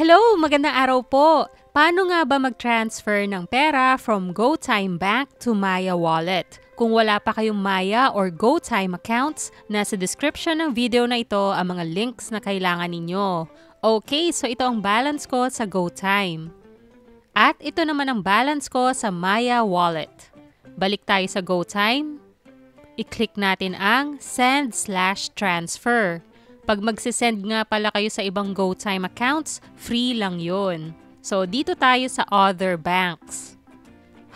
Hello! Magandang araw po! Paano nga ba mag-transfer ng pera from GoTime Bank to Maya Wallet? Kung wala pa kayong Maya or GoTime accounts, nasa description ng video na ito ang mga links na kailangan ninyo. Okay, so ito ang balance ko sa GoTime. At ito naman ang balance ko sa Maya Wallet. Balik tayo sa GoTime. I-click natin ang Send/Transfer. Pag magsisend nga pala kayo sa ibang GoTime accounts, free lang yun. So, dito tayo sa Other Banks.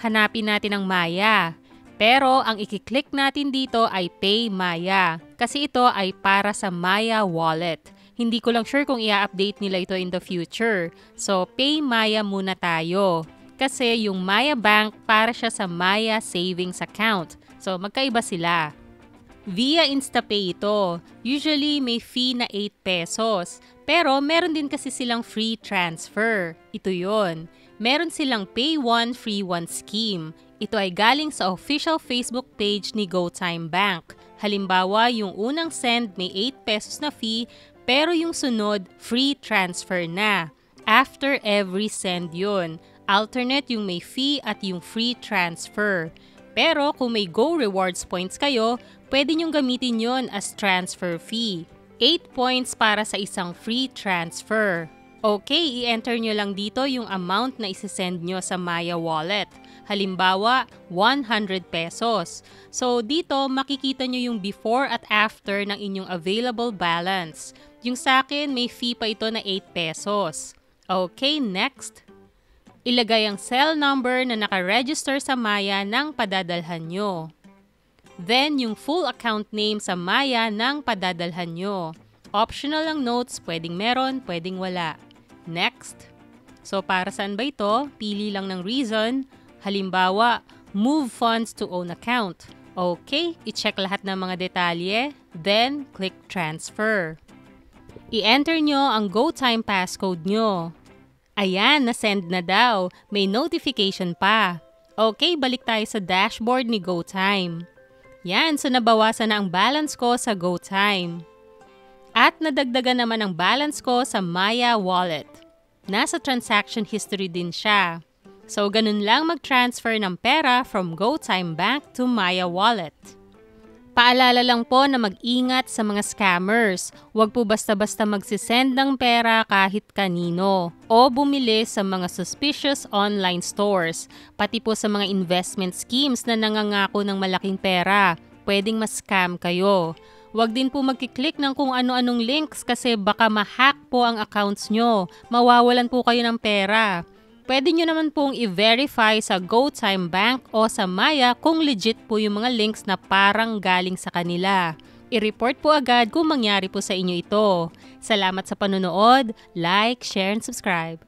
Hanapin natin ang Maya. Pero, ang i-click natin dito ay Pay Maya. Kasi ito ay para sa Maya Wallet. Hindi ko lang sure kung i-update nila ito in the future. So, Pay Maya muna tayo. Kasi yung Maya Bank para siya sa Maya Savings Account. So, magkaiba sila. Via InstaPay ito. Usually may fee na 8 pesos. Pero meron din kasi silang free transfer. Ito yon. Meron silang Pay 1 Free 1 scheme. Ito ay galing sa official Facebook page ni GoTime Bank. Halimbawa, yung unang send may 8 pesos na fee, pero yung sunod free transfer na. After every send yun. Alternate yung may fee at yung free transfer. Pero kung may Go Rewards points kayo, pwede nyong gamitin yon as transfer fee. 8 points para sa isang free transfer. Okay, i-enter nyo lang dito yung amount na isisend nyo sa Maya Wallet. Halimbawa, 100 pesos. So dito, makikita nyo yung before at after ng inyong available balance. Yung sa akin, may fee pa ito na 8 pesos. Okay, next. Ilagay ang cell number na nakaregister sa Maya ng padadalhan nyo. Then, yung full account name sa Maya ng padadalhan nyo. Optional ang notes, pwedeng meron, pwedeng wala. Next. So, para saan ba ito? Pili lang ng reason. Halimbawa, move funds to own account. Okay, i-check lahat ng mga detalye. Then, click transfer. I-enter nyo ang GoTime passcode nyo. Ayan, na-send na daw. May notification pa. Okay, balik tayo sa dashboard ni GoTime. Yan, so nabawasan na ang balance ko sa GoTime. At nadagdagan naman ang balance ko sa Maya Wallet. Nasa transaction history din siya. So, ganun lang mag-transfer ng pera from GoTime Bank to Maya Wallet. Paalala lang po na mag-ingat sa mga scammers. Huwag po basta-basta magsisend ng pera kahit kanino o bumili sa mga suspicious online stores. Pati po sa mga investment schemes na nangangako ng malaking pera. Pwedeng ma-scam kayo. Huwag din po magkiklik ng kung ano-anong links kasi baka ma-hack po ang accounts nyo. Mawawalan po kayo ng pera. Pwede nyo naman pong i-verify sa GoTime Bank o sa Maya kung legit po yung mga links na parang galing sa kanila. I-report po agad kung mangyari po sa inyo ito. Salamat sa panonood, like, share, and subscribe.